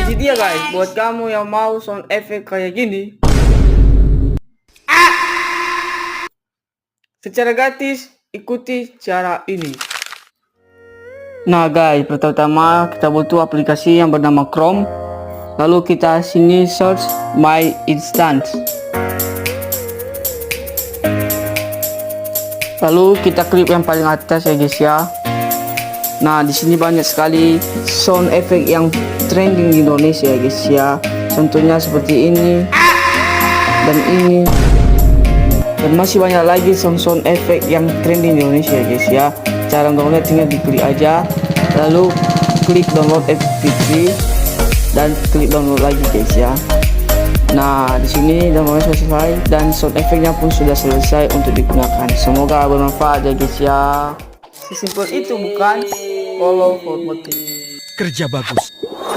Jadi dia guys, buat kamu yang mau sound effect kayak gini, secara gratis ikuti cara ini. Nah guys, pertama kita butuh aplikasi yang bernama Chrome. Lalu kita sini search My Instance. Lalu kita klik yang paling atas ya guys ya. Nah di sini banyak sekali sound effect yang trending di Indonesia ya guys ya. Contohnya seperti ini dan ini. Dan masih banyak lagi sound effect yang trending di Indonesia ya guys ya. Cara download tinggal diklik aja, lalu klik download FPV dan klik download lagi guys ya. Nah di sini downloadnya sudah selesai dan sound effectnya pun sudah selesai untuk digunakan. Semoga bermanfaat ya guys ya. Sesimpel itu bukan? Follow for motive. Kerja bagus.